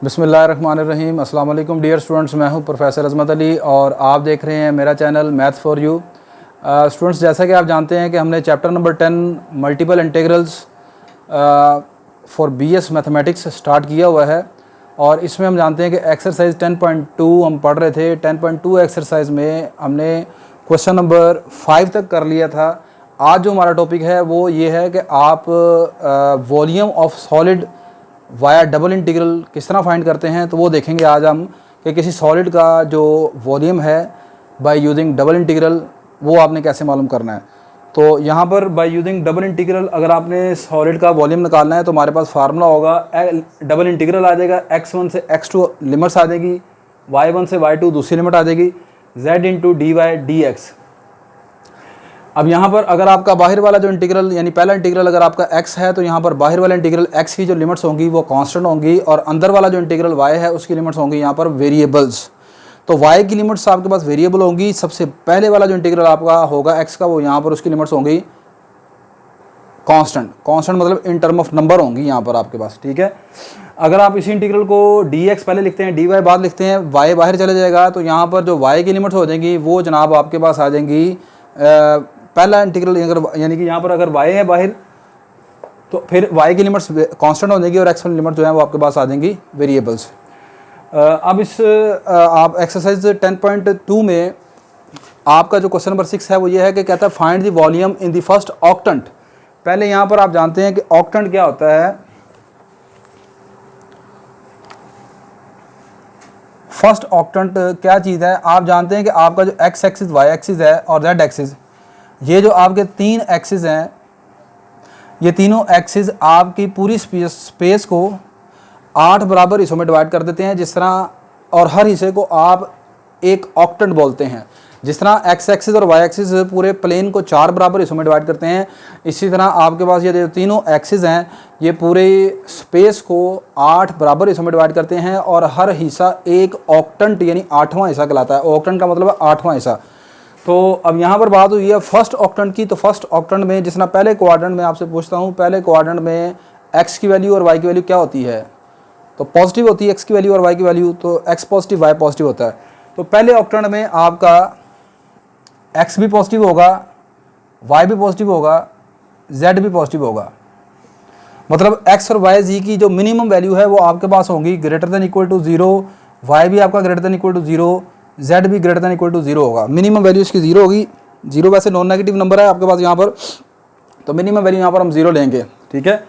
बिस्मिल्लाहिर्रहमानिर्रहीम। अस्सलाम वालेकुम डियर स्टूडेंट्स, मैं हूं प्रोफेसर अज़मत अली और आप देख रहे हैं मेरा channel Math for You. Students, जैसा कि आप जानते हैं कि हमने chapter number 10 multiple integrals for BS mathematics start किया हुआ है और इसमें हम जानते हैं कि एक्सरसाइज 10.2 हम पढ़ रहे थे। 10.2 एक्सरसाइज में हमने क्वेश्चन नंबर 5 तक कर लिया था। आज जो हमारा टॉपिक है वो ये है कि आप volume of solid via double integral किस तरह फाइंड करते हैं। तो वो देखेंगे आज हम कि किसी सॉलिड का जो वॉल्यूम है बाय यूजिंग डबल इंटीग्रल वो आपने कैसे मालूम करना है। तो यहाँ पर बाय यूजिंग डबल इंटीग्रल अगर आपने सॉलिड का वॉल्यूम निकालना है तो हमारे पास फार्मूला होगा, डबल इंटीग्रल आ जाएगा, x1 से x2 लिमिट्स आ जाएगी, y1 से y2 दूसरी लिमिट आ जाएगी, z into d y d x. अब यहाँ पर अगर आपका बाहर वाला जो इंटीग्रल यानी पहला इंटीग्रल अगर आपका x है तो यहाँ पर बाहर वाला इंटीग्रल x की जो लिमिट्स होंगी वो कांस्टेंट होंगी और अंदर वाला जो इंटीग्रल y है उसकी लिमिट्स होंगी यहाँ पर वेरिएबल्स। तो y की लिमिट्स आपके पास वेरिएबल होंगी। सबसे पहले वाला जो इंटीग्रल आपका होगा x का वो यहाँ पर उसकी लिमिट्स होंगी कांस्टेंट। कांस्टेंट मतलब इन टर्म ऑफ नंबर होंगी यहाँ पर आपके पास, ठीक है। अगर आप इसी इंटीग्रल को dx पहले लिखते हैं, dy बाद लिखते हैं, y बाहर चले जाएगा तो यहाँ पर जो y की लिमिट्स हो जाएंगी वो जनाब आपके पास आ जाएंगी पहला इंटीग्रल अगर यानी कि यहाँ पर अगर y है बाहर तो फिर y की लिमिट्स कांस्टेंट हो जाएगी और x वाली लिमिट जो है वो आपके पास आ जाएंगी वेरिएबल्स। अब इस आप एक्सरसाइज 10.2 में आपका जो क्वेश्चन नंबर 6 है वो ये है कि कहता है find the volume in the first octant. पहले यहाँ पर आप जानते हैं कि ऑक्टेंट क्या होता है। फर्स्ट ऑक्टेंट क्या चीज़ है, आप जानते हैं कि आपका जो x एक्सिस y एक्सिस है और z एक्सिस, ये जो आपके तीन एक्सिस हैं, ये तीनों एक्सिस आपकी पूरी स्पेस को 8 बराबर हिस्सों में डिवाइड कर देते हैं जिस तरह, और हर हिस्से को आप एक ऑक्टेंट बोलते हैं। जिस तरह x एक्सिस और y एक्सिस पूरे प्लेन को 4 बराबर हिस्सों में डिवाइड करते हैं, इसी तरह आपके पास ये जो तीनों एक्सिस हैं ये पूरे स्पेस को 8 बराबर हिस्सों में डिवाइड करते हैं और हर हिस्सा एक ऑक्टेंट यानी 8वां हिस्सा कहलाता है। ऑक्टेंट का मतलब है 8वां हिस्सा। तो अब यहाँ पर बात हुई है फर्स्ट ऑक्टेंट की। तो फर्स्ट ऑक्टेंट में जिस तरह पहले क्वाड्रेंट में आपसे पूछता हूँ, पहले क्वाड्रेंट में x की वैल्यू और y की वैल्यू क्या होती है, तो पॉजिटिव होती है x की वैल्यू और y की वैल्यू, तो x पॉजिटिव y पॉजिटिव होता है। तो पहले ऑक्टेंट में आपका x भी पॉजिटिव होगा, y भी पॉजिटिव होगा, z भी पॉजिटिव होगा। मतलब x और y z की जो मिनिमम वैल्यू है वो आपके पास होंगी greater than equal to 0, y भी आपका greater than equal to 0, z भी ग्रेटर देन इक्वल टू 0 होगा। मिनिमम वैल्यू इसकी 0 होगी। 0 वैसे नॉन नेगेटिव नंबर है आपके पास यहाँ पर, तो मिनिमम वैल्यू यहाँ पर हम 0 लेंगे, ठीक है।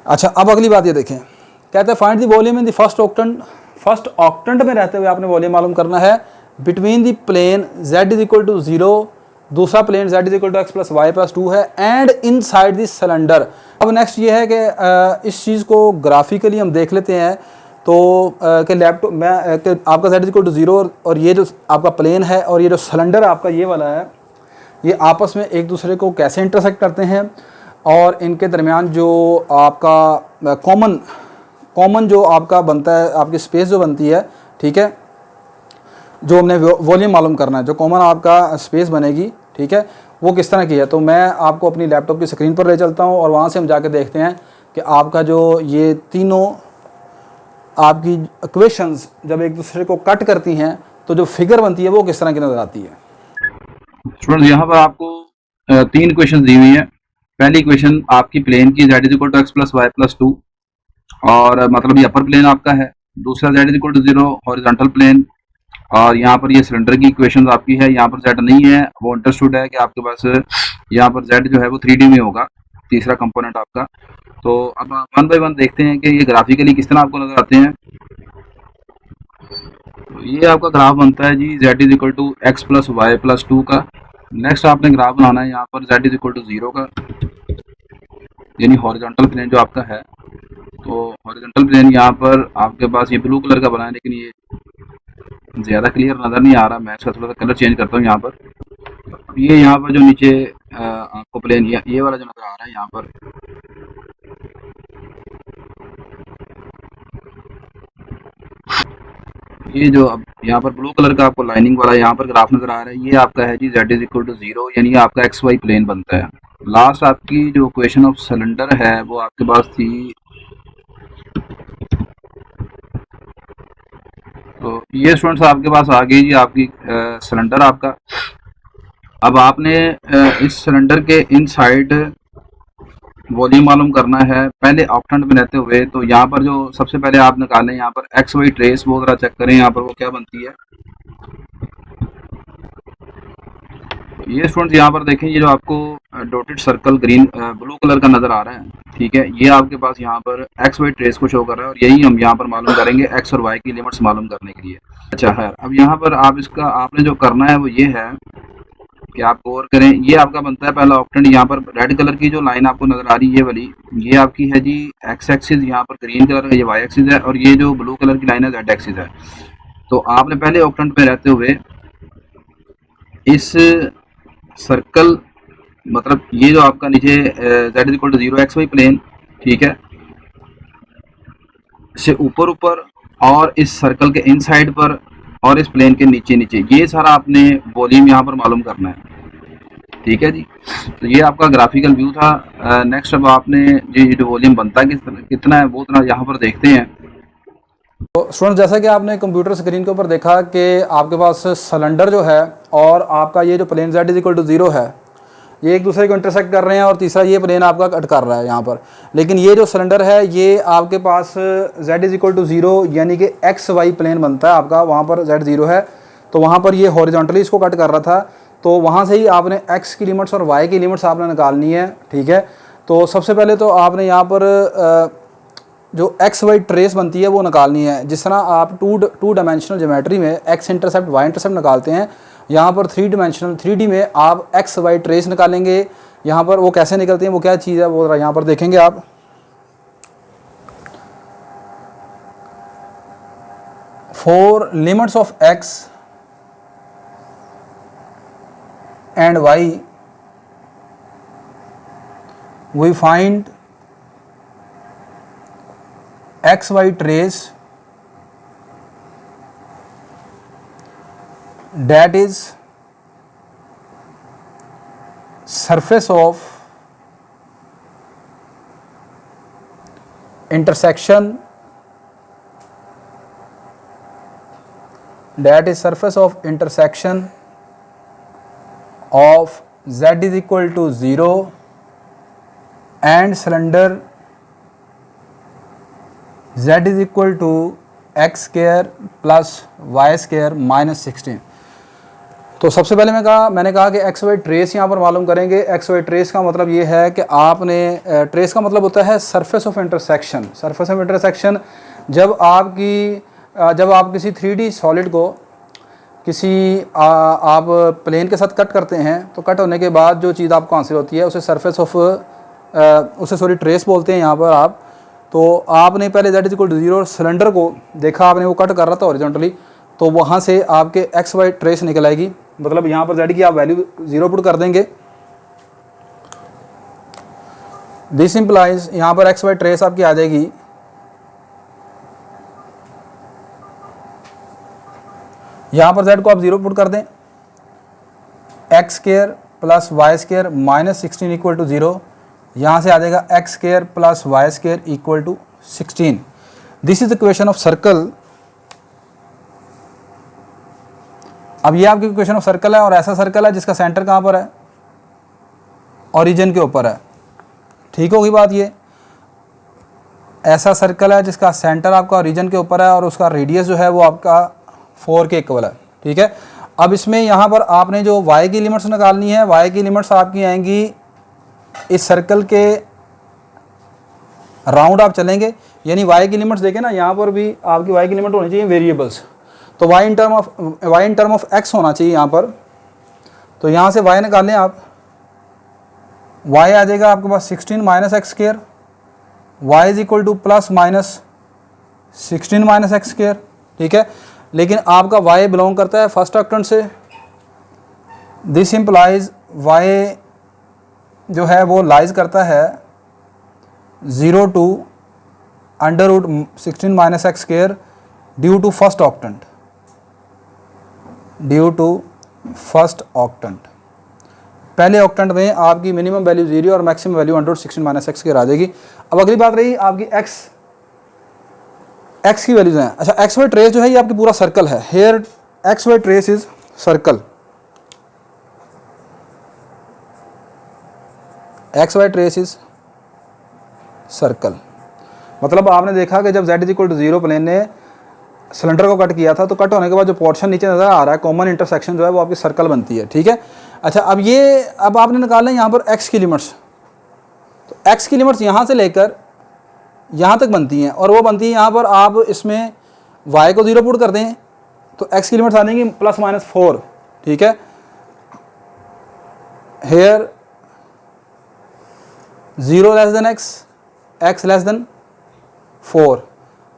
अच्छा, अब अगली बात ये देखें, कहते हैं find the volume in the first octant. First octant में रहते हुए आपने वॉल्यूम मालूम करना है between the plane z is equal to 0, दूसरा plane z is equal to x plus y plus 2 है, and inside the cylinder. अब नेक्स्ट ये है कि इस चीज़ को ग्राफिकली हम देख लेते हैं। तो कि लैपटॉप में आपका z इज इक्वल टू 0 और ये जो आपका प्लेन है और ये जो सिलेंडर आपका ये वाला है, ये आपस में एक दूसरे को कैसे इंटरसेक्ट करते हैं और इनके दरमियान जो आपका कॉमन जो आपका बनता है, आपकी स्पेस जो बनती है, ठीक है, जो हमने वॉल्यूम मालूम करना है, जो कॉमन आपका स्पेस बनेगी, ठीक है, वो किस तरह की है। तो मैं आपको अपनी लैपटॉप की स्क्रीन पर ले चलता हूँ और वहाँ से हम जाके देखते हैं कि आपका जो ये तीनों आपकी इक्वेशंस जब एक दूसरे को कट करती हैं तो जो फिगर बनती है वो किस तरह की नज़र आती है। स्टूडेंट्स, यहाँ पर आपको तीन इक्वेशन दी हुई है। पहली इक्वेशन आपकी प्लेन की z is equal to x plus y plus 2 और मतलब ये अपर प्लेन आपका है। दूसरा z is equal to 0 horizontal plane, और यहाँ पर ये सिलेंडर की इक्वेशन आपकी है। यहाँ पर z नहीं है, वो अंडरस्टूड है कि आपके पास यहाँ पर z जो है वो 3D में होगा, तीसरा कंपोनेंट आपका। तो अब वन बाय वन देखते हैं कि ये ग्राफिकली किस तरह आपको नजर आते हैं। तो ये आपका ग्राफ बनता है जी z is equal to x plus y plus 2 का। नेक्स्ट आपने ग्राफ बनाना है यहाँ पर z इज इक्वल टू 0 का, यानी हॉरिजॉन्टल प्लेन जो आपका है। तो हॉरिजॉन्टल प्लेन यहाँ पर आपके पास ये ब्लू कलर का बना है, लेकिन ये ज़्यादा क्लियर नज़र नहीं आ रहा। मैं इसका थोड़ा सा कलर चेंज करता हूँ यहाँ पर। ये यहाँ पर जो नीचे आपको प्लेन ये वाला जो नज़र आ रहा है यहाँ पर, ये जो अब यहाँ पर ब्लू कलर का आपको लाइनिंग वाला यहाँ पर ग्राफ नज़र आ रहा है, ये आपका है जी z इज इक्वल टू 0, यानी आपका एक्स वाई प्लेन बनता है। लास्ट आपकी जो इक्वेशन ऑफ सिलेंडर है वो आपके पास थी ये स्टूडेंट्स आपके पास आ गई जी आपकी सिलेंडर आपका। अब आपने इस सिलेंडर के इनसाइड वॉल्यूम मालूम करना है पहले ऑक्टेंट में रहते हुए। तो यहाँ पर जो सबसे पहले आप निकालें, यहाँ पर एक्स वाई ट्रेस वो जरा चेक करें यहाँ पर वो क्या बनती है। ये स्टूडेंट्स यहाँ पर देखें, ये जो आपको dotted circle green blue colour का नजर आ रहा है, ठीक है, ये आपके पास यहाँ पर एक्स वाई ट्रेस को शो कर रहा है और यही हम यहाँ पर मालूम करेंगे एक्स और वाई की लिमिट्स मालूम करने के लिए। अच्छा है, अब यहाँ पर आप इसका आपने जो करना है वो ये है कि आप गौर करें, ये आपका बनता है पहला ऑक्टेंट। यहाँ पर रेड कलर की जो लाइन आपको नजर आ रही है ये वाली, ये आपकी है जी एक्स एक्सिस, यहाँ पर ग्रीन कलर का ये वाई एक्सिस है और ये जो ब्लू कलर की लाइन है जेड एक्सिस है। तो आपने पहले ऑक्टेंट में रहते हुए इस सर्कल, मतलब ये जो आपका नीचे z equal to 0 x y plane, ठीक है, से ऊपर ऊपर और इस सर्कल के इनसाइड पर और इस प्लेन के नीचे नीचे, ये सारा आपने वॉल्यूम यहाँ पर मालूम करना है, ठीक है जी। तो ये आपका ग्राफिकल व्यू था। नेक्स्ट अब आपने ये जो वॉल्यूम बनता है कितना है वो उतना यहाँ पर देखते हैं। तो स्टूडेंट, जैसा कि आपने कंप्यूटर स्क्रीन के ऊपर देखा कि आपके पास सिलेंडर जो है और आपका ये जो plane z is equal to 0 है, ये एक दूसरे को इंटरसेक्ट कर रहे हैं और तीसरा ये प्लेन आपका कट कर रहा है यहाँ पर। लेकिन ये जो सिलेंडर है ये आपके पास z इज इक्वल टू 0 यानी कि एक्स वाई प्लेन बनता है आपका, वहाँ पर z 0 है तो वहाँ पर ये हॉरिजॉन्टली इसको कट कर रहा था। तो वहाँ से ही आपने x की लिमिट्स और y की लिमिट्स आपने निकालनी है, ठीक है। तो सबसे पहले तो आपने यहाँ पर जो एक्स वाई ट्रेस बनती है वो निकालनी है। जिस तरह आप टू डायमेंशनल ज्योमेट्री में एक्स इंटरसेप्ट वाई इंटरसेप्ट निकालते हैं, यहाँ पर 3D में आप एक्स वाई ट्रेस निकालेंगे। यहाँ पर वो कैसे निकलते हैं, वो क्या चीज़ है वो यहाँ पर देखेंगे आप। For limits of x and y we find XY trace that is surface of intersection, that is surface of intersection of z is equal to 0 and cylinder z is equal to x square plus y square minus 16। तो सबसे पहले मैंने कहा कि x y trace यहाँ पर मालूम करेंगे। एक्स वाई ट्रेस का मतलब ये है कि आपने ट्रेस का मतलब होता है surface of intersection. Surface of intersection जब आप किसी 3D सॉलिड को किसी आप प्लेन के साथ कट करते हैं तो कट होने के बाद जो चीज़ आपको हासिल होती है उसे सरफेस ऑफ ट्रेस बोलते हैं यहाँ पर आप। तो आपने पहले z इज इक्वल टू 0 और सिलेंडर को देखा आपने, वो कट कर रहा था हॉरिजॉन्टली, तो वहाँ से आपके एक्स वाई ट्रेस निकल आएगी। मतलब यहाँ पर z की आप वैल्यू 0 पुट कर देंगे। दिस इम्प्लाइज यहाँ पर एक्स वाई ट्रेस आपकी आ जाएगी यहाँ पर z को आप 0 पुट कर दें, x square plus y square minus 16 equal to 0। यहाँ से आ जाएगा x square plus y square equal to 16। This is the equation of circle. अब ये आपकी इक्वेशन ऑफ सर्कल है और ऐसा सर्कल है जिसका सेंटर कहाँ पर है, ओरिजिन के ऊपर है। ठीक होगी बात। ये ऐसा सर्कल है जिसका सेंटर आपका ओरिजिन के ऊपर है और उसका रेडियस जो है वो आपका 4 के इक्वल है, ठीक है। अब इसमें यहाँ पर आपने जो y की लिमिट्स निकालनी है, y की लिमिट्स आपकी आएंगी इस सर्कल के राउंड आप चलेंगे, यानी y की लिमिट्स देखें ना, यहाँ पर भी आपकी y की लिमिट होनी चाहिए वेरिएबल्स। तो y in term of x होना चाहिए यहाँ पर। तो यहाँ से y निकालें आप, y आ जाएगा आपके पास 16 minus x square, y is equal to plus minus 16 minus x square, ठीक है। लेकिन आपका y बिलोंग करता है फर्स्ट ऑक्टेंट से। दिस इम्प्लाइज y जो है वो लाइज करता है 0 to under root 16 minus x square due to first octant, due to first octant. पहले ऑक्टेंट में आपकी मिनिमम वैल्यू 0 और maximum value under root 16 minus x square आ जाएगी। अब अगली बात रही आपकी x एक्स की वैल्यूज हैं। अच्छा, एक्स वाई ट्रेस जो है ये आपकी पूरा सर्कल है। Here x y trace is circle, x y trace is circle. मतलब आपने देखा कि जब z is equal to 0 plane ने सिलेंडर को कट किया था, तो कट होने के बाद जो पोर्शन नीचे नज़र आ रहा है, कॉमन इंटरसेक्शन जो है वो आपकी सर्कल बनती है। ठीक है। अच्छा, अब आपने निकालना है यहाँ पर x की लिमिट्स। तो x की लिमिट्स यहाँ से लेकर यहाँ तक बनती हैं, और वो बनती है यहाँ पर आप इसमें y को 0 पुट कर दें तो x की लिमिट्स आ जाएंगी ±4। ठीक है। Here 0 less than x less than 4।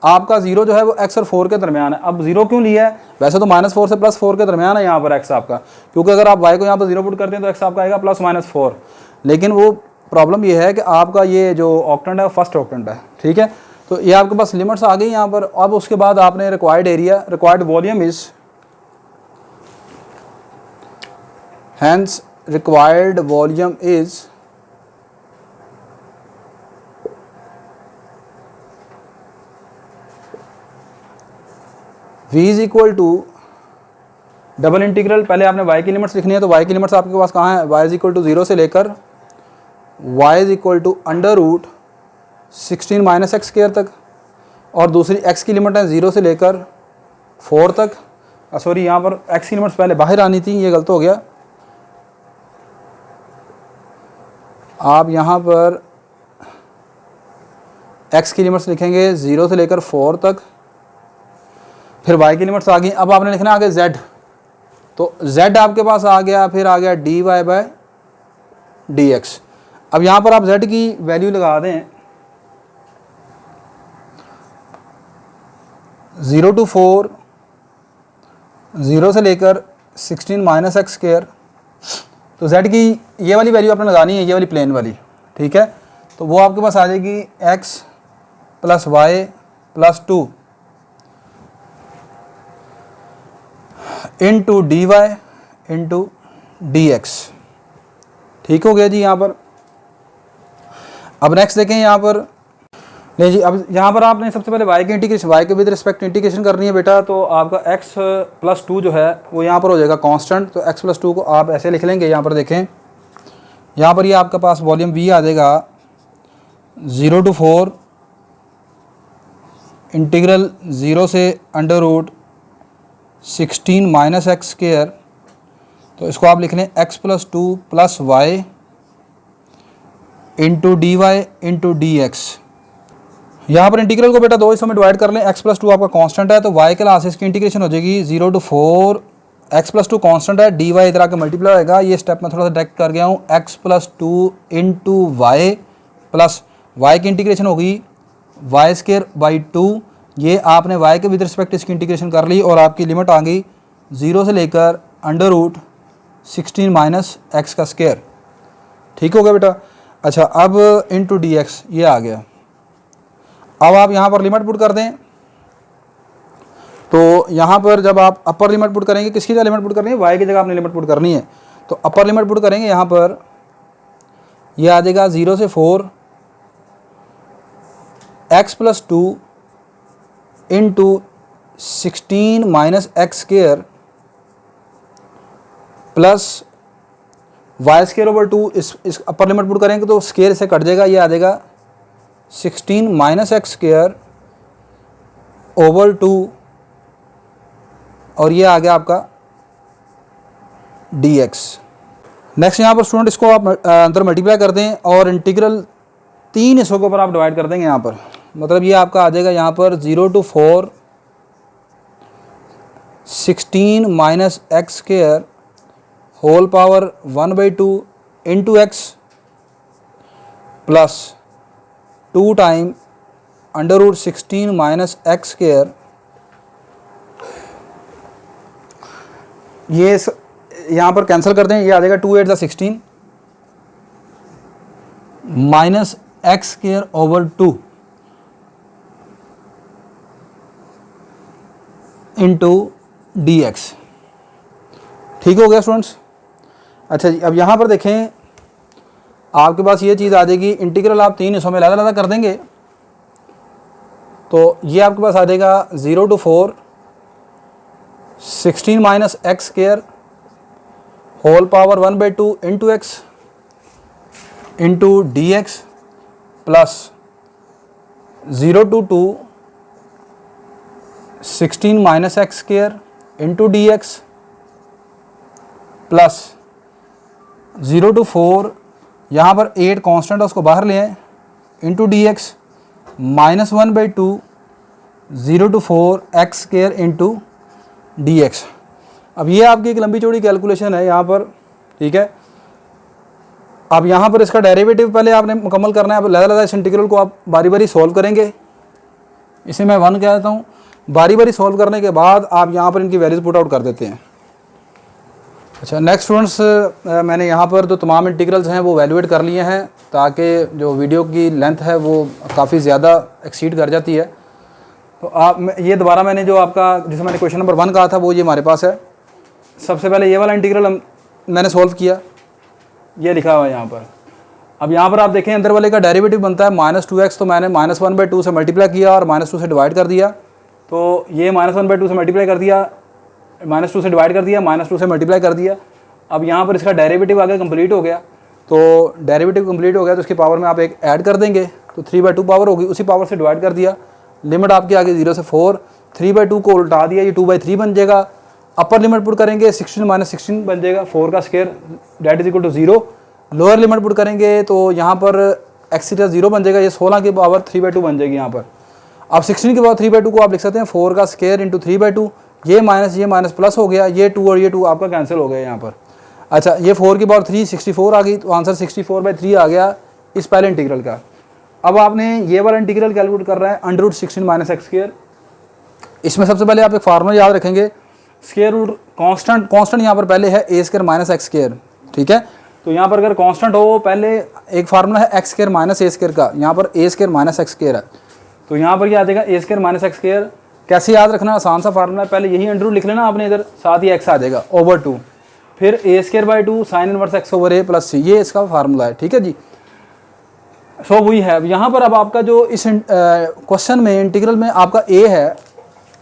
आपका 0 जो है वो x और 4 के दरमियान है। अब 0 क्यों लिया है? वैसे तो -4 से +4 के दरमियान है यहाँ पर x आपका, क्योंकि अगर आप y को यहाँ पर 0 पुट करते हैं तो x आपका आएगा +-4। लेकिन वो प्रॉब्लम ये है कि आपका ये जो ऑक्टेंट है वो फर्स्ट ऑक्टेंट है। ठीक है। तो ये आपके पास लिमिट्स आ गई यहाँ पर। अब उसके बाद आपने required volume is, hence required volume is v is equal to double integral. पहले आपने y की लिमिट्स लिखनी है, तो y की लिमिट्स आपके पास कहाँ है? y इज इक्वल टू 0 से लेकर y is equal to √16 - x² तक, और दूसरी x की लिमिट है 0 से लेकर 4 तक। सॉरी, यहाँ पर x की लिमिट्स पहले बाहर आनी थी, ये गलत हो गया। आप यहाँ पर x की लिमिट्स लिखेंगे 0 से लेकर 4 तक, फिर y की लिमिट्स आ गई। अब आपने लिखना आगे z, तो z आपके पास आ गया, फिर आ गया dy/dx। अब यहाँ पर आप z की वैल्यू लगा दें 0 to 4, 0 से लेकर 16 - x²। तो z की ये वाली वैल्यू आपने लगानी है, ये वाली प्लेन वाली। ठीक है। तो वो आपके पास आ जाएगी x + y + 2 into dy into dx। ठीक हो गया जी यहाँ पर। अब नेक्स्ट देखें यहाँ पर, नहीं जी, अब यहाँ पर आपने सबसे पहले y की इंटीग्रेशन, y के विद रिस्पेक्ट इंटीग्रेशन करनी है बेटा। तो आपका x + 2 जो है वो यहाँ पर हो जाएगा कांस्टेंट। तो x + 2 को आप ऐसे लिख लेंगे। यहाँ पर देखें, यहाँ पर ये आपके पास वॉल्यूम v आ जाएगा 0 to 4 इंटीग्रल 0 से √16 - x²। तो इसको आप लिख लें x + 2 + y into dy into dx। यहाँ पर इंटीग्रल को बेटा दो हिस्सों में डिवाइड कर लें। x + 2 आपका कांस्टेंट है, तो y के लास्ट इसकी इंटीग्रेशन हो जाएगी 0 to 4, x + 2 कांस्टेंट है, dy इधर आके मल्टीप्लाई होगा। ये स्टेप मैं थोड़ा सा डायरेक्ट कर गया हूँ। x + 2 into y plus y की इंटीग्रेशन होगी y²/2। ये आपने y के विद रिस्पेक्ट इसकी इंटीग्रेशन कर ली, और आपकी लिमिट आ गई 0 से लेकर √16 - x²। ठीक हो गया बेटा। अच्छा, अब इंटू dx ये आ गया। अब आप यहाँ पर लिमिट पुट कर दें। तो यहाँ पर जब आप अपर लिमिट पुट करेंगे, किसकी जगह लिमिट पुट करनी है? y की जगह आपने लिमिट पुट करनी है। तो अपर लिमिट पुट करेंगे, यहाँ पर ये आ जाएगा 0 से 4 x + 2 into 16 - x² plus y²/2। इस अपर लिमिट पुट करेंगे तो स्केयर से कट जाएगा, ये आ जाएगा 16 - x²/2, और ये आ गया आपका dx। नेक्स्ट यहाँ पर स्टूडेंट इसको आप अंदर मल्टीप्लाई कर दें, और इंटीग्रल 3 हिस्सों के ऊपर आप डिवाइड कर देंगे। यहाँ पर मतलब ये आपका आ जाएगा यहाँ पर 0 to 4 16 - x² whole power 1/2 into x plus 2 time √16 - x²। ये यहाँ पर कैंसिल कर दें, ये आ जाएगा 2 8 16 माइनस x²/2 इंटू dx। ठीक हो गया स्टूडेंट्स। अच्छा जी, अब यहाँ पर देखें, आपके पास ये चीज़ आ जाएगी। इंटीग्रल आप 3 हिस्सों में अलग अलग कर देंगे। तो ये आपके पास आ जाएगा 0 to 4 16 minus x square whole power 1/2 into x into d x plus 0 to 2 16 minus x square into d x plus 0 to 4, यहाँ पर 8 कांस्टेंट है उसको बाहर ले आए, into d x minus 1/2 0 to 4 x square into d x. अब ये आपकी एक लंबी चौड़ी कैलकुलेशन है यहाँ पर, ठीक है। अब यहाँ पर इसका डेरिवेटिव पहले आपने मुकम्मल करना है। अब लहदा इस इंटीग्रल को आप बारी बारी सॉल्व करेंगे, इसे मैं 1 कह देता हूँ। बारी बारी सॉल्व करने के बाद आप यहाँ पर इनकी वैल्यूज पुट आउट कर देते हैं। अच्छा नेक्स्ट स्टूडेंट्स, मैंने यहाँ पर जो तमाम इंटीग्रल्स हैं वो वैल्यूएट कर लिए हैं ताकि जो वीडियो की लेंथ है वो काफ़ी ज़्यादा एक्सीड कर जाती है। तो आप ये दोबारा मैंने जो आपका जिसे मैंने क्वेश्चन नंबर 1 कहा था वो ये हमारे पास है। सबसे पहले ये वाला इंटीग्रल मैंने सॉल्व किया, ये लिखा हुआ है यहाँ पर। अब यहाँ पर आप देखें अंदर वाले का डेरिवेटिव बनता है -2x, तो मैंने -1/2 से मल्टीप्लाई किया और -2 से डिवाइड कर दिया। तो ये -1/2 से मल्टीप्लाई कर दिया, -2 से डिवाइड कर दिया, -2 से मल्टीप्लाई कर दिया। अब यहाँ पर इसका डेरिवेटिव आगे कंप्लीट हो गया। तो डेरिवेटिव कंप्लीट हो गया तो उसकी पावर में आप एक ऐड कर देंगे तो 3/2 पावर होगी, उसी पावर से डिवाइड कर दिया। लिमिट आपकी आगे 0 से 4, 3/2 को उल्टा दिया, ये 2/3 बन जाएगा। अपर लिमिट पुट करेंगे 16 माइनस 16 बन जाएगा, 4 का square that is equal to 0। Lower limit put करेंगे तो यहाँ पर एक्स 0 बन जाएगा, ये 16 की पावर 3/2 बन जाएगी यहाँ पर। अब 16 की पावर 3/2 को आप लिख सकते हैं 4 का स्क्वायर इंटू 3/2, ये माइनस प्लस हो गया, ये 2 और ये 2 आपका कैंसिल हो गया यहाँ पर। अच्छा ये 4 की पावर 3 64 आ गई, तो आंसर 64/3 आ गया इस पहले इंटीग्रल का। अब आपने ये वाला इंटीग्रल कैलकुलेट कर रहा है √16 माइनस एक्स स्क्वायर। इसमें सबसे पहले आप एक फार्मूला याद रखेंगे, स्क्वायर रूट कांस्टेंट यहाँ पर पहले है a square minus x square, ठीक है। तो यहाँ पर अगर कांस्टेंट हो पहले एक फार्मूला है एक्स स्क्वायर माइनस ए स्क्वायर का, यहाँ पर a square minus x square है। तो यहाँ पर क्या आ जाएगा a square minus x square. कैसे याद रखना, आसान सा फार्मूला है, पहले यही अंडर लिख लेना आपने इधर, साथ ही x आ जाएगा ओवर 2, फिर a²/2 sine inverse x over a plus c, ये इसका फार्मूला है, ठीक है जी। सो वही है। यहाँ पर अब आपका जो इस क्वेश्चन में इंटीग्रल में आपका a है,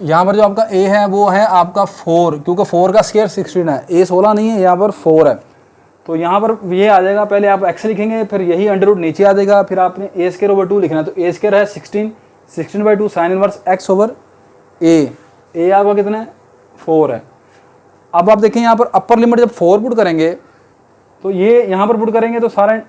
यहाँ पर जो आपका a है वो है आपका 4, क्योंकि 4 का स्क्वायर 16 है, a 16 नहीं है, यहाँ पर 4 है। तो यहाँ पर ये आ जाएगा, पहले आप x लिखेंगे, फिर यही अंडर नीचे आ जाएगा, फिर आपने a² ओवर 2 लिखना है। तो a² है 16/2 sine inverse x over a आपका कितना है 4 है। अब आप देखें यहाँ पर अपर लिमिट जब 4 पुट करेंगे तो ये यहाँ पर पुट करेंगे तो सारा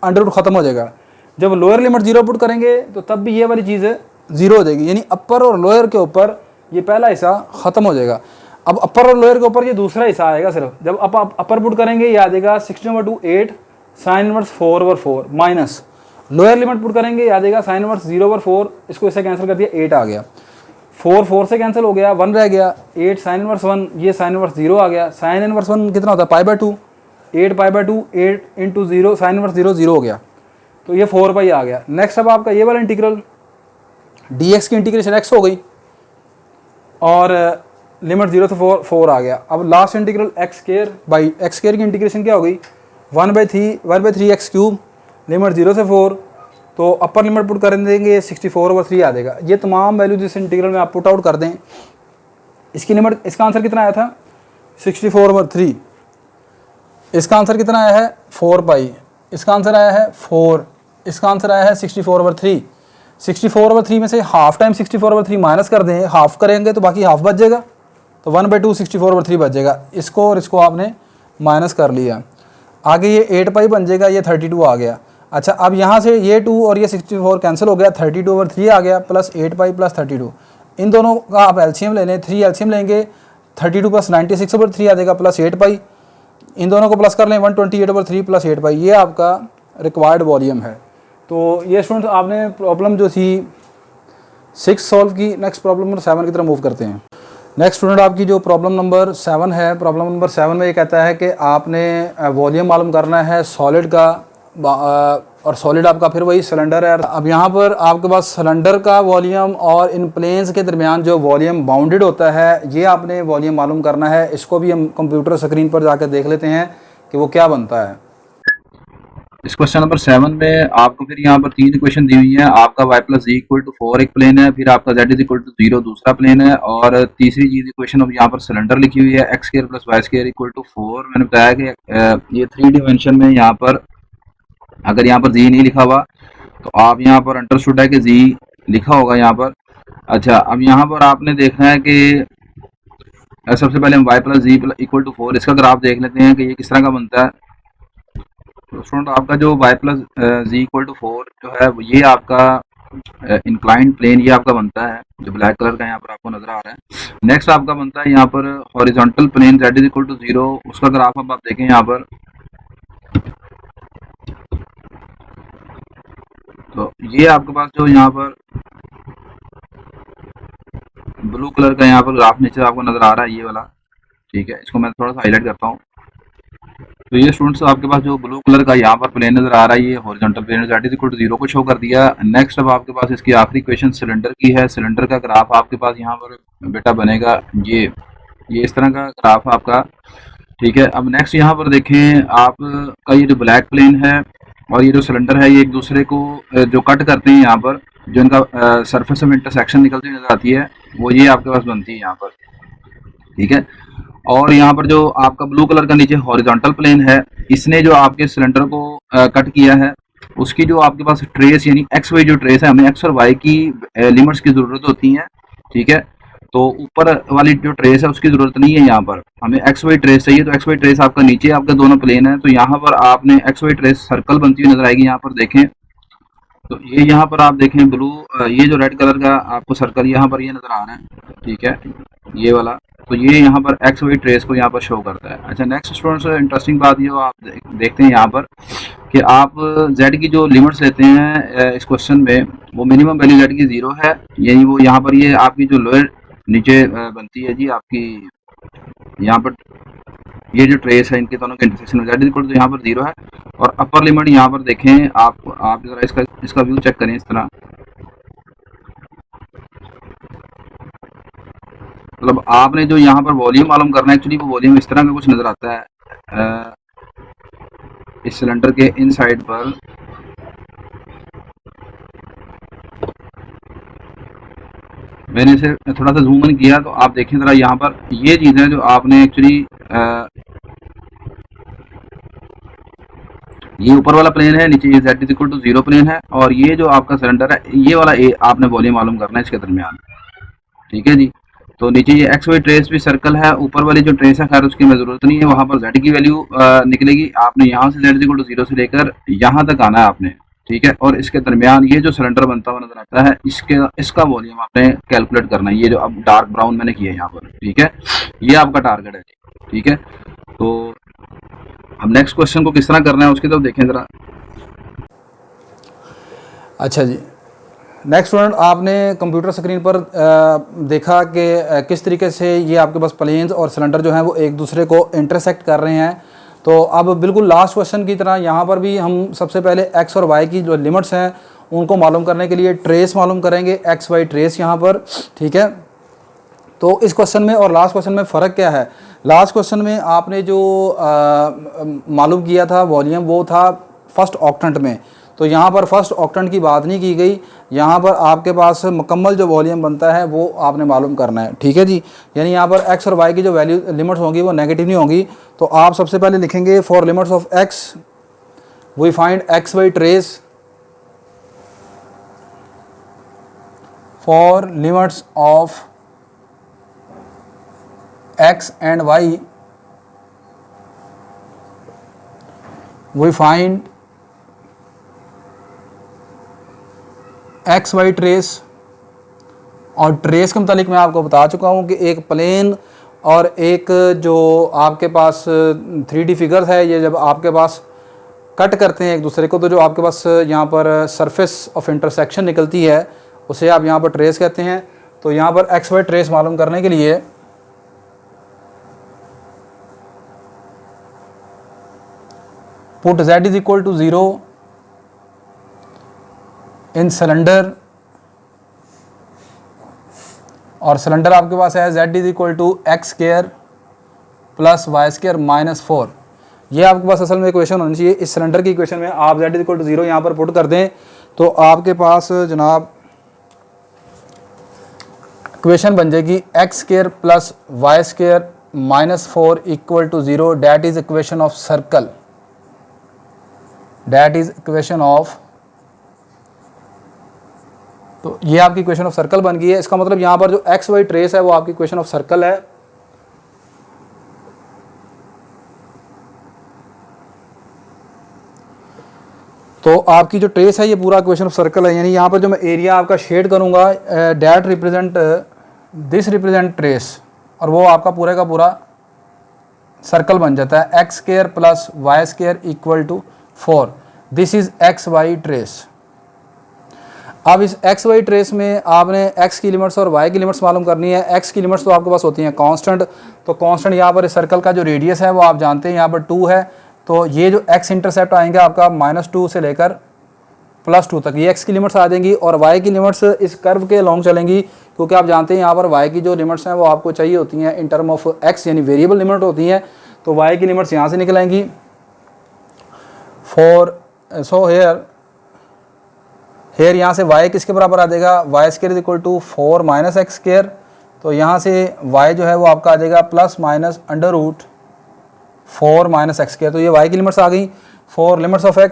अंडर रूट खत्म हो जाएगा। जब लोअर लिमिट 0 पुट करेंगे तो तब भी ये वाली चीज़ 0 हो जाएगी, यानी अपर और लोअर के ऊपर ये पहला हिस्सा ख़त्म हो जाएगा। अब अपर और लोअर के ऊपर ये दूसरा हिस्सा आएगा सिर्फ। जब अपर पुट करेंगे ये आ जाएगा 16/2 8 sine inverse 4 over 4 minus lower limit put करेंगे ये आ जाएगा साइन इनवर्स 0 ओवर 4, इसको इससे कैंसिल कर दिया 8 आ गया, 4 से कैंसिल हो गया, 1 रह गया, 8 साइन इनवर्स 1, ये साइन इनवर्स 0 आ गया। साइन इनवर्स 1 कितना होता है π/2, 8 π/2 8 इंटू 0 साइन इनवर्स 0 0 हो गया, तो ये 4π आ गया। नेक्स्ट अब आपका ये वाला इंटीग्रल dx की इंटीग्रेशन x हो गई और लिमिट 0 से 4 आ गया। अब लास्ट इंटीग्रल x स्क्वायर की इंटीग्रेशन क्या हो गई 1/3x³ लिमिट 0 से 4, तो अपर लिमिट पुट कर देंगे 64/3 आ जाएगा। ये तमाम वैल्यूज इस इंटीग्रल में आप पुट आउट कर दें। इसकी लिमिट, इसका आंसर कितना आया था 64/3, इसका आंसर कितना आया है 4π, इसका आंसर आया है 4, इसका आंसर आया है 64/3। 64/3 में से हाफ टाइम 64/3 माइनस कर दें, हाफ करेंगे तो बाकी हाफ बच जाएगा, तो 1/2 64/3 बच जाएगा। इसको और इसको आपने माइनस कर लिया, आगे ये 8π बन जाएगा, ये 32 आ गया। अच्छा अब यहाँ से ये 2 और ये 64 कैंसिल हो गया, 32/3 आ गया प्लस 8π प्लस 32, इन दोनों का आप एलसीएम ले लें, 3 एलसीएम लेंगे 32 प्लस 96/3 आ जाएगा प्लस 8π, इन दोनों को प्लस कर लें 128/3 प्लस 8π, ये आपका रिक्वायर्ड वॉल्यूम है। तो ये स्टूडेंट्स आपने प्रॉब्लम जो थी 6 सॉल्व की। नेक्स्ट प्रॉब्लम नंबर 7 की तरफ मूव करते हैं। नेक्स्ट स्टूडेंट आपकी जो प्रॉब्लम नंबर 7 है, प्रॉब्लम नंबर 7 में ये कहता है कि आपने वॉल्यूम मालूम करना है सॉलिड का, और सॉलिड आपका फिर वही सिलेंडर है। अब यहाँ पर आपके पास सिलेंडर का वॉल्यूम और इन प्लेन्स के दरमियान जो वॉल्यूम बाउंडेड होता है, ये आपने वॉल्यूम मालूम करना है। इसको भी हम कंप्यूटर स्क्रीन पर जाकर देख लेते हैं कि वो क्या बनता है। इस क्वेश्चन नंबर 7 में आपको फिर यहाँ पर 3 इक्वेशन दी हुई है। आपका y plus z equal to 4 एक प्लेन है, फिर आपका z इज इक्वल टू 0 दूसरा प्लेन है, और तीसरी चीज इक्वेशन अब यहाँ पर सिलेंडर लिखी हुई है x square plus y square equal to 4। मैंने बताया कि ये 3 डिमेंशन में यहाँ पर अगर यहाँ पर जी नहीं लिखा हुआ तो आप यहाँ पर अंडरस्टूड है कि जी लिखा होगा यहाँ पर। अच्छा, अब यहाँ पर आपने देखना है कि सबसे पहले हम y plus z equal to 4 इसका ग्राफ देख लेते हैं कि ये किस तरह का बनता है। तो स्टूडेंट आपका जो y plus z equal to 4 जो है ये आपका इंक्लाइंड प्लेन ये आपका बनता है, जो ब्लैक कलर का यहाँ पर आपको नजर आ रहा है। नेक्स्ट आपका बनता है यहाँ पर horizontal plane z is equal to 0, उसका ग्राफ अब आप देखें यहाँ पर। तो ये आपके पास जो यहाँ पर ब्लू कलर का यहाँ पर ग्राफ नीचे आपको नजर आ रहा है ये वाला, ठीक है, इसको मैं थोड़ा सा हाईलाइट करता हूँ। तो ये स्टूडेंट्स आपके पास जो ब्लू कलर का यहाँ पर प्लेन नजर आ रहा है ये horizontal plane z is equal to 0 को शो कर दिया। नेक्स्ट अब आपके पास इसकी आखिरी इक्वेशन सिलेंडर की है। सिलेंडर का ग्राफ आपके पास यहाँ पर बेटा बनेगा ये इस तरह का ग्राफ आपका, ठीक है। अब नेक्स्ट यहाँ पर देखें आपका ये जो ब्लैक प्लेन है और ये जो सिलेंडर है ये एक दूसरे को जो कट करते हैं यहाँ पर, जो इनका सरफेस ऑफ इंटरसेक्शन निकलती हुई नजर आती है वो ये आपके पास बनती है यहाँ पर, ठीक है। और यहाँ पर जो आपका ब्लू कलर का नीचे हॉरिजॉन्टल प्लेन है इसने जो आपके सिलेंडर को कट किया है उसकी जो आपके पास ट्रेस यानी एक्स वाई जो ट्रेस है, हमें एक्स और वाई की लिमिट्स की जरूरत होती है, ठीक है। तो ऊपर वाली जो ट्रेस है उसकी जरूरत नहीं है, यहाँ पर हमें एक्स वाई ट्रेस चाहिए। तो एक्स वाई ट्रेस आपका नीचे आपका दोनों प्लेन है, तो यहाँ पर आपने एक्स वाई ट्रेस सर्कल बनती हुई नजर आएगी। यहाँ पर देखें तो ये यहाँ पर आप देखें ब्लू ये जो रेड कलर का आपको सर्कल यहाँ पर ये नजर आ रहा है, ठीक है, ये वाला। तो ये यहाँ पर एक्स वाई ट्रेस को यहाँ पर शो करता है। अच्छा, नेक्स्ट स्टूडेंट्स इंटरेस्टिंग बात ये आप देखते हैं यहाँ पर कि आप z की जो लिमिट्स लेते हैं इस क्वेश्चन में वो मिनिमम वैल्यू z की 0 है, यानी वो यहाँ पर ये आपकी जो लोअर नीचे बनती है जी आपकी यहाँ पर ये जो ट्रेस है इनके दोनों के इंटरसेक्शन में z इक्वल तो यहाँ पर 0 है। और अपर लिमिट यहाँ पर देखें आप जरा इसका व्यू चेक करें इस तरह, मतलब आपने जो यहाँ पर वॉल्यूम मालूम करना है एक्चुअली वो वॉल्यूम इस तरह का कुछ नजर आता है इस सिलेंडर के इन साइड पर। मैंने इसे थोड़ा सा जूम इन किया तो आप देखें जरा यहाँ पर ये चीजें जो आपने एक्चुअली ये ऊपर वाला प्लेन है, नीचे ये z is equal to 0 plane है, और ये जो आपका सिलेंडर है ये वाला ए आपने वॉल्यूम मालूम करना है इसके दरमियान, ठीक है जी। तो नीचे ये एक्स वाई ट्रेस भी सर्कल है, ऊपर वाली जो ट्रेस है खैर उसकी हमें जरूरत नहीं है, वहां पर z की वैल्यू निकलेगी। आपने यहाँ से z इज इक्वल टू 0 से लेकर यहाँ तक आना है आपने, ठीक है। और इसके दरमियान ये जो सिलेंडर बनता हुआ नजर आता है इसका वॉल्यूम आपने कैलकुलेट करना है, ये जो अब डार्क ब्राउन मैंने किया है यहाँ पर, ठीक है, ये आपका टारगेट है, ठीक है। तो अब नेक्स्ट क्वेश्चन को किस तरह करना है उसकी तरफ देखें जरा। अच्छा जी, नेक्स्ट स्टूडेंट आपने कंप्यूटर स्क्रीन पर देखा कि किस तरीके से ये आपके पास प्लेन्स और सिलेंडर जो हैं वो एक दूसरे को इंटरसेक्ट कर रहे हैं। तो अब बिल्कुल लास्ट क्वेश्चन की तरह यहाँ पर भी हम सबसे पहले एक्स और वाई की जो लिमिट्स हैं उनको मालूम करने के लिए ट्रेस मालूम करेंगे, एक्स वाई ट्रेस यहाँ पर, ठीक है। तो इस क्वेश्चन में और लास्ट क्वेश्चन में फ़र्क क्या है? लास्ट क्वेश्चन में आपने जो मालूम किया था वॉल्यूम वो था फर्स्ट ऑक्टेंट में, तो यहाँ पर फर्स्ट ऑक्टेंट की बात नहीं की गई, यहाँ पर आपके पास मुकम्मल जो वॉल्यूम बनता है वो आपने मालूम करना है, ठीक है जी। यानी यहाँ पर एक्स और वाई की जो वैल्यू लिमिट्स होंगी वो नेगेटिव नहीं होंगी। तो आप सबसे पहले लिखेंगे for limits of x we find x y trace, for limits of x and y we find x y trace. और ट्रेस के मुतालिक मैं आपको बता चुका हूँ कि एक प्लेन और एक जो आपके पास 3D फिगर्स है, ये जब आपके पास कट करते हैं एक दूसरे को तो जो आपके पास यहाँ पर सरफेस ऑफ इंटरसेक्शन निकलती है उसे आप यहाँ पर ट्रेस कहते हैं। तो यहाँ पर एक्स वाई ट्रेस मालूम करने के लिए put z is equal to 0 in cylinder, और सिलेंडर आपके पास है z is equal to x square plus y square minus 4। ये आपके पास असल में इक्वेशन होनी चाहिए। इस सिलेंडर की इक्वेशन में आप z इक्वल टू 0 यहाँ पर पुट कर दें तो आपके पास जनाब इक्वेशन बन जाएगी x square plus y square -4 equal to 0। That is equation of circle, that is equation of, तो ये आपकी इक्वेशन ऑफ सर्कल बन गई है। इसका मतलब यहाँ पर जो एक्स वाई ट्रेस है वो आपकी इक्वेशन ऑफ सर्कल है। तो आपकी जो ट्रेस है ये पूरा इक्वेशन ऑफ सर्कल है, यानी यहाँ पर जो मैं एरिया आपका शेड करूँगा that represent this represent trace, और वो आपका पूरे का पूरा सर्कल बन जाता है। X square plus y square equal to 4, this is x y trace. अब इस एक्स वाई ट्रेस में आपने एक्स की लिमिट्स और वाई की लिमिट्स मालूम करनी है। एक्स की लिमिट्स तो आपके पास होती हैं कांस्टेंट, तो कांस्टेंट यहाँ पर इस सर्कल का जो रेडियस है वो आप जानते हैं यहाँ पर 2 है, तो ये जो एक्स इंटरसेप्ट आएंगे आपका -2 से लेकर +2 तक, ये एक्स की लिमिट्स आ जाएंगी। और वाई की लिमिट्स इस कर्व के लॉन्ग चलेंगी, क्योंकि आप जानते हैं यहाँ पर वाई की जो लिमिट्स हैं वो आपको चाहिए होती हैं इन टर्म ऑफ एक्स, यानी वेरिएबल लिमिट होती हैं, तो वाई की लिमिट्स यहाँ से निकल आएंगी। सो हेयर यहाँ से y किसके बराबर आ जाएगा, y square is equal to 4 minus x square, तो यहाँ से y जो है वो आपका आ जाएगा +/4 माइनस एक्स स्क्वायर। तो ये y की लिमिट्स आ गई। For limits of x,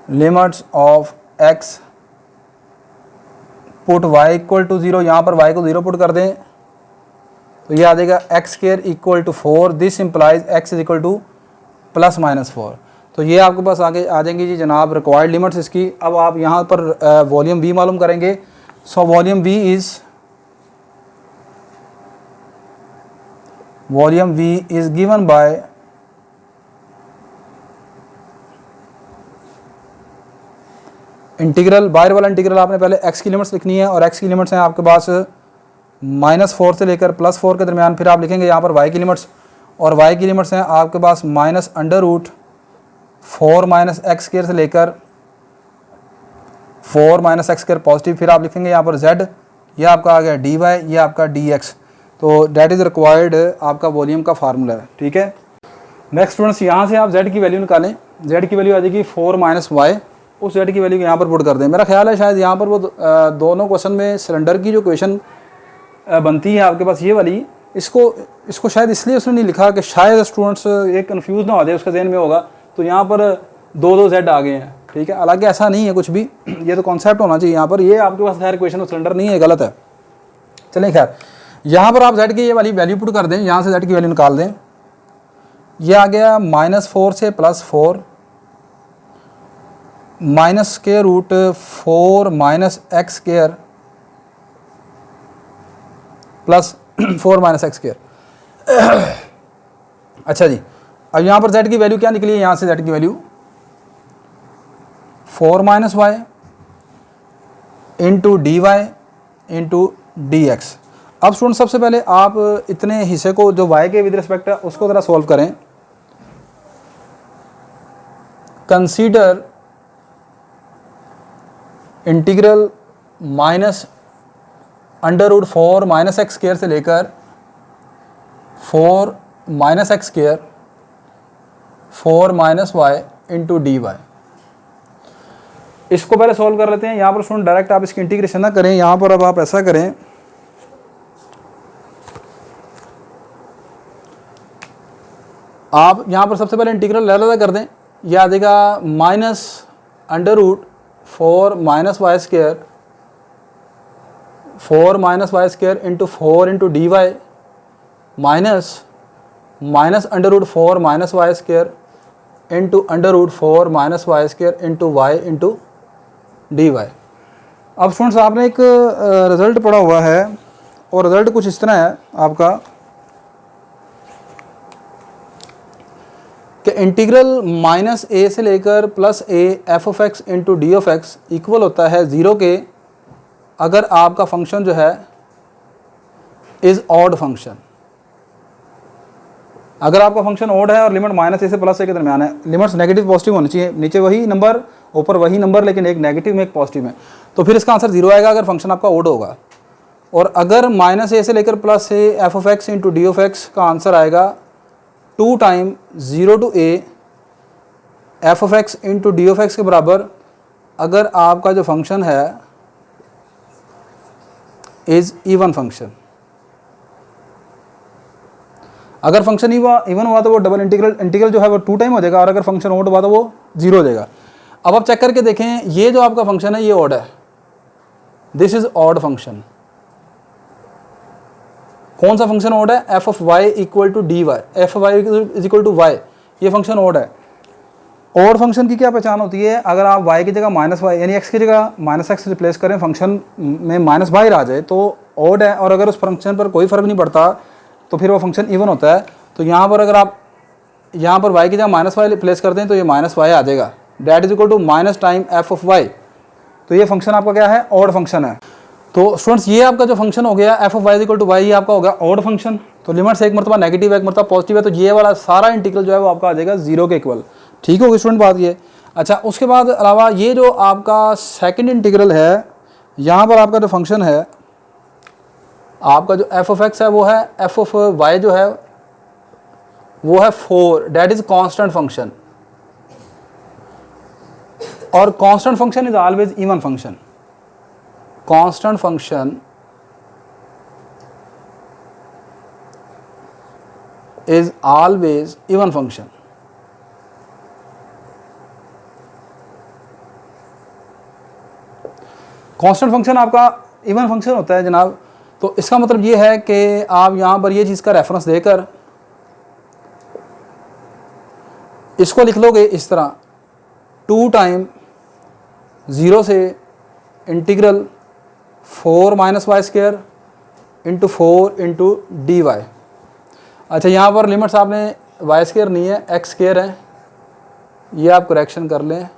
limits of x put y equal to 0, यहाँ पर y को 0 पुट कर दें तो ये आ जाएगा x square equal to 4, this implies x is equal to +/4। तो ये आपके पास आगे आ जाएंगी जी जनाब रिक्वायर्ड लिमिट्स इसकी। अब आप यहाँ पर वॉल्यूम v मालूम करेंगे। So volume v is given by integral, बाहर वाला इंटीग्रल आपने पहले x की लिमिट्स लिखनी है, और x की लिमिट्स हैं आपके पास -4 से लेकर +4 के दरमियान। फिर आप लिखेंगे यहाँ पर y की लिमिट्स, और y की लिमिट्स हैं आपके पास -4 माइनस एक्स स्क्वायर से लेकर 4 माइनस एक्स स्क्वायर पॉजिटिव। फिर आप लिखेंगे यहाँ पर z, ये आपका आ गया dy, ये आपका dx। तो डैट इज़ रिक्वायर्ड आपका वॉल्यूम का फार्मूला है, ठीक है। नेक्स्ट स्टूडेंट्स, यहाँ से आप z की वैल्यू निकालें। z की वैल्यू आ जाएगी 4 माइनस वाई, उस z की वैल्यू यहाँ पर पुट कर दें। मेरा ख्याल है शायद यहाँ पर वो दोनों क्वेश्चन में सिलेंडर की जो क्वेश्चन बनती है आपके पास ये वाली, इसको शायद इसलिए उसने नहीं लिखा कि शायद स्टूडेंट्स ये कन्फ्यूज़ ना हो जाए, उसका जहन में होगा, तो यहाँ पर 2 z आ गए हैं, ठीक है। हालांकि ऐसा नहीं है कुछ भी, ये तो कॉन्सेप्ट होना चाहिए यहाँ पर। ये आपके पास खैर क्वेश्चन ऑफ सिलेंडर नहीं है, गलत है। चलें खैर, यहाँ पर आप z की ये वाली वैल्यू पुट कर दें, यहाँ से z की वैल्यू निकाल दें। ये आ गया -4 से +4 minus square root 4 minus x square +4 minus x square. अच्छा जी, अब यहाँ पर z की वैल्यू क्या निकली है, यहाँ से z की value 4 minus y into d y into d x. अब स्टूडेंट सबसे पहले आप इतने हिस्से को जो y के विद रिस्पेक्ट है उसको ज़रा सॉल्व करें। Consider integral -√4 minus x square से लेकर 4 minus x square 4 minus y into d y. इसको पहले सॉल्व कर लेते हैं। यहाँ पर स्टूडेंट डायरेक्ट आप इसकी इंटीग्रेशन ना करें, यहाँ पर अब आप ऐसा करें, आप यहाँ पर सबसे पहले इंटीग्रल अलग कर दें। यह आ जाएगा -√4 minus y square 4 minus y square into 4 into d y -√4 minus y square into √4 minus y square into y into d y. अब स्टूडेंट्स आपने एक रिज़ल्ट पढ़ा हुआ है, और रिज़ल्ट कुछ इस तरह है आपका कि इंटीग्रल -a से लेकर +a f(x) into d(x) equal होता है 0 के अगर आपका फंक्शन जो है इज़ ऑड फंक्शन। अगर आपका फंक्शन ऑड है और लिमिट -a से +a के दरमियान है, लिमिट्स नेगेटिव पॉजिटिव होनी चाहिए, नीचे वही नंबर ऊपर वही नंबर, लेकिन एक नेगेटिव में एक पॉजिटिव में, तो फिर इसका आंसर 0 आएगा अगर फंक्शन आपका ऑड होगा। और अगर माइनस ए से लेकर plus a f of x into d of x का आंसर आएगा 2 time 0 to a f of x into d of x के बराबर अगर आपका जो फंक्शन है इज इवन फंक्शन। अगर फंक्शन इवन हुआ तो वो डबल इंटीग्रल जो है वो 2 टाइम हो जाएगा, और अगर फंक्शन ऑड हुआ तो वो 0 हो जाएगा। अब आप चेक करके देखें, ये जो आपका फंक्शन है ये ऑड है, दिस इज ऑड फंक्शन। कौन सा फंक्शन ऑड है? F of y equal to d y, f of y is equal to y, ये फंक्शन ऑड है। ऑड फंक्शन की क्या पहचान होती है? अगर आप y की जगह माइनस वाई यानी x की जगह माइनस एक्स रिप्लेस करें, फंक्शन में माइनस बाहर आ जाए तो ऑड है, और अगर उस फंक्शन पर कोई फ़र्क नहीं पड़ता तो फिर वो फंक्शन इवन होता है। तो यहाँ पर अगर आप यहाँ पर y की जगह माइनस वाई रिप्लेस कर दें तो ये माइनस वाई आ जाएगा, that is equal to minus time f of y. तो ये फंक्शन आपका क्या है? ऑड फंक्शन है। तो स्टूडेंट्स ये आपका जो फंक्शन हो गया f of y equal to y, ये आपका हो गया ऑड फंक्शन। तो लिमिट्स एक मरतबा नेगेटिव है, एक मरतबा पॉजिटिव है, तो ये वाला सारा इंटीग्रल जो है वो आपका आ जाएगा 0 के इक्वल। ठीक होगी स्टूडेंट बात ये। अच्छा, उसके बाद अलावा ये जो आपका सेकंड इंटीग्रल है, यहाँ पर आपका जो फंक्शन है, आपका जो एफ ऑफ एक्स है वो है एफ ऑफ वाई जो है वो है 4, डैट इज कांस्टेंट फंक्शन, और constant function is always even function. Constant function is always even function. Constant function आपका इवन फंक्शन होता है जनाब। तो इसका मतलब ये है कि आप यहाँ पर ये चीज़ का रेफरेंस देकर इसको लिख लोगे इस तरह, 2 टाइम 0 से integral 4 minus y square into 4 into d y. अच्छा, यहाँ पर लिमिट्स आपने वाई स्क्र नहीं है, एक्स स्क्र है, ये आप करेक्शन कर लें,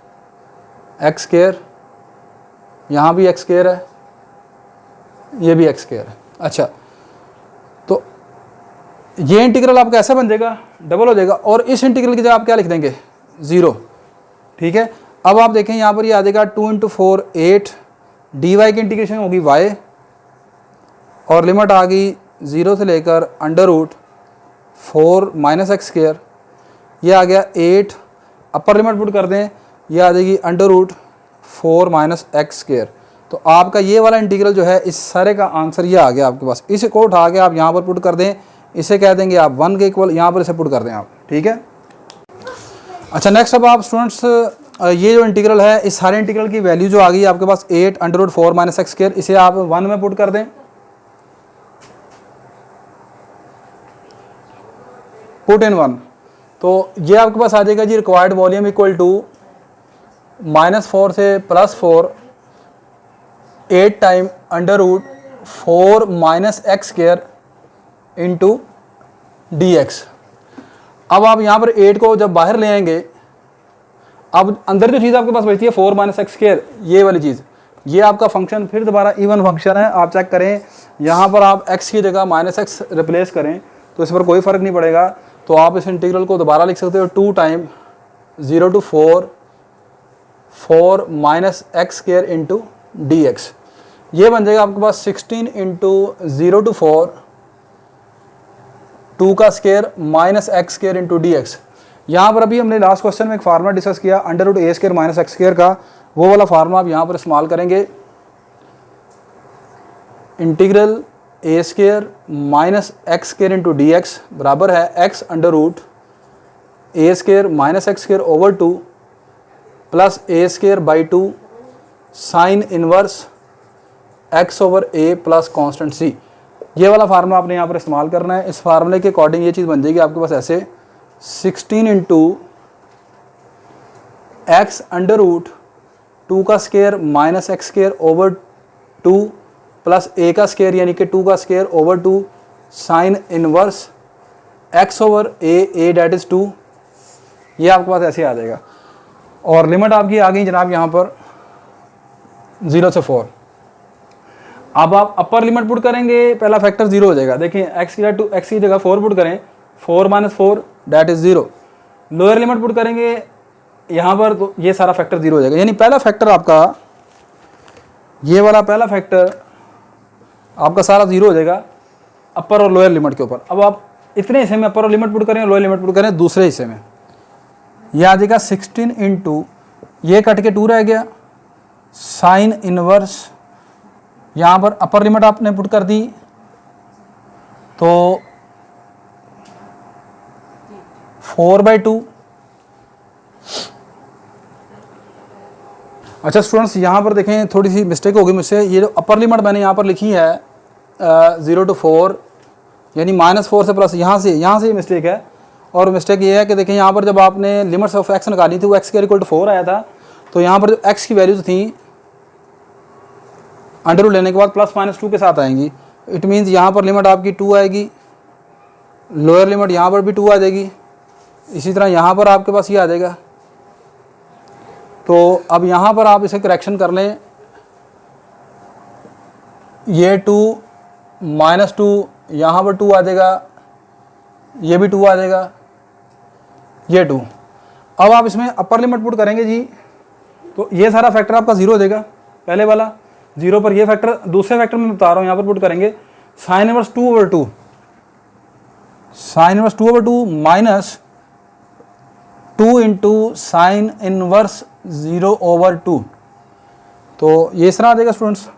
एक्स स्क्र, यहाँ भी एक्स स्क्र है, ये भी एक्स स्क्र है। अच्छा, तो ये इंटीग्रल आपका ऐसा बन जाएगा, डबल हो जाएगा, और इस इंटीग्रल की जगह आप क्या लिख देंगे? 0। ठीक है, अब आप देखें यहाँ पर ये आ जाएगा 2 इंटू 4 8, डी वाई की इंटीग्रेशन होगी y, और लिमिट आ गई 0 से लेकर under root 4 minus x square, ये आ गया 8, अपर लिमिट पुट कर दें, ये आ जाएगी under root 4 minus x square. तो आपका ये वाला इंटीग्रल जो है, इस सारे का आंसर ये आ गया आपके पास। इसे को उठा के आप यहाँ पर पुट कर दें, इसे कह देंगे आप 1 के इक्वल, यहाँ पर इसे पुट कर दें आप। ठीक है। अच्छा, नेक्स्ट अब आप स्टूडेंट्स ये जो इंटीग्रल है, इस सारे इंटीग्रल की वैल्यू जो आ गई आपके पास 8 under root 4 minus x square, इसे आप 1 में पुट कर दें। पुट इन 1, तो ये आपके पास आ जाएगा जी रिक्वायर्ड वॉल्यूम इक्वल टू -4 से +4 8 time under root 4 minus x square into d x. अब आप यहाँ पर 8 को जब बाहर ले आएंगे, अब अंदर जो चीज़ आपके पास बचती है 4 माइनस एक्स स्क्र, ये वाली चीज़, ये आपका फंक्शन फिर दोबारा इवन फंक्शन है। आप चेक करें, यहाँ पर आप x की जगह माइनस एक्स रिप्लेस करें तो इस पर कोई फ़र्क नहीं पड़ेगा। तो आप इस इंटीग्रल को दोबारा लिख सकते हो 2 time 0 to 4 minus x square into d x. ये बन जाएगा आपके पास 16 इंटू 0 टू 4 2 का square minus x square into d x. यहाँ पर अभी हमने लास्ट क्वेश्चन में एक फार्मूला डिस्कस किया under root a square minus x square का, वो वाला फार्मूला आप यहाँ पर इस्तेमाल करेंगे। Integral a square minus x square into d x बराबर है x under root a square minus x square over 2 plus a square by 2 sine inverse x over a plus constant सी। ये वाला फार्मूला आपने यहाँ पर इस्तेमाल करना है। इस फार्मूले के अकॉर्डिंग ये चीज़ बन जाएगी आपके पास ऐसे 16 इंटू एक्स अंडर रूट 2 का square minus x square over 2 plus a का स्क्र यानी कि 2 का square over 2 sine inverse x over a that is 2। ये आपके पास ऐसे आ जाएगा, और लिमिट आपकी आ गई जनाब यहाँ पर 0 से 4। अब आप अपर लिमिट पुट करेंगे, पहला फैक्टर 0 हो जाएगा। देखिए x की जगह 4 पुट करें, 4 minus 4 that is 0। Lower limit put करेंगे यहाँ पर, तो ये सारा फैक्टर 0 हो जाएगा। यानी पहला फैक्टर आपका, ये वाला पहला फैक्टर आपका सारा ज़ीरो हो जाएगा अपर और लोअर लिमिट के ऊपर। अब आप इतने हिस्से में अपर और लिमिट पुट करें, लोअर लिमिट पुट करें दूसरे हिस्से में, यह आ जाएगा 16 इंटू, ये कट के 2 रह गया, साइन इनवर्स, यहाँ पर अपर लिमिट आपने पुट कर दी तो 4/2। अच्छा स्टूडेंट्स, यहाँ पर देखें थोड़ी सी मिस्टेक होगी मुझसे, ये जो अपर लिमिट मैंने यहाँ पर लिखी है 0 to 4 यानी -4 से प्लस, यहाँ से मिस्टेक है। और मिस्टेक ये है कि देखें यहाँ पर जब आपने लिमिट्स ऑफ x निकाली थी वो x के इक्वल टू 4 आया था, तो यहाँ पर जो x की वैल्यूज थी अंडर रूट लेने के बाद +-2 के साथ आएंगी। इट मीन्स यहाँ पर लिमिट आपकी 2 आएगी, लोअर लिमिट यहाँ पर भी 2 आ जाएगी, इसी तरह यहाँ पर आपके पास ये आ जाएगा। तो अब यहाँ पर आप इसे करेक्शन कर लें, ये 2 -2 यहाँ पर 2 आ जाएगा, ये भी 2 आ जाएगा, ये 2। अब आप इसमें अपर लिमिट पुट करेंगे जी, तो ये सारा फैक्टर आपका 0 हो जाएगा, पहले वाला 0 पर, ये फैक्टर दूसरे फैक्टर में बता रहा हूँ, यहाँ पर पुट करेंगे sine inverse 2/2, sine inverse 2/2 minus 2 into sine inverse 0/2। तो ये इस तरह आ जाएगा students,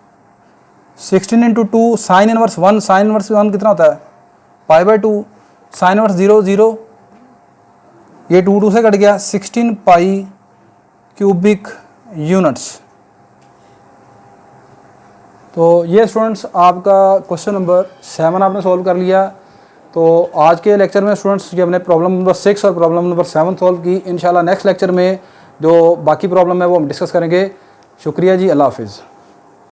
16 into 2 sine inverse 1, sine inverse 1 कितना होता है π/2, साइन इनवर्स 0 0, ये 2 से कट गया, 16 पाई क्यूबिक यूनिट्स। तो ये स्टूडेंट्स आपका क्वेश्चन नंबर 7 आपने सॉल्व कर लिया। तो आज के लेक्चर में स्टूडेंट्स ये हमने प्रॉब्लम नंबर 6 और प्रॉब्लम नंबर 7 सॉल्व की। इंशाल्लाह नेक्स्ट लेक्चर में जो बाकी प्रॉब्लम है वो हम डिस्कस करेंगे। शुक्रिया जी, अल्लाह हाफिज़।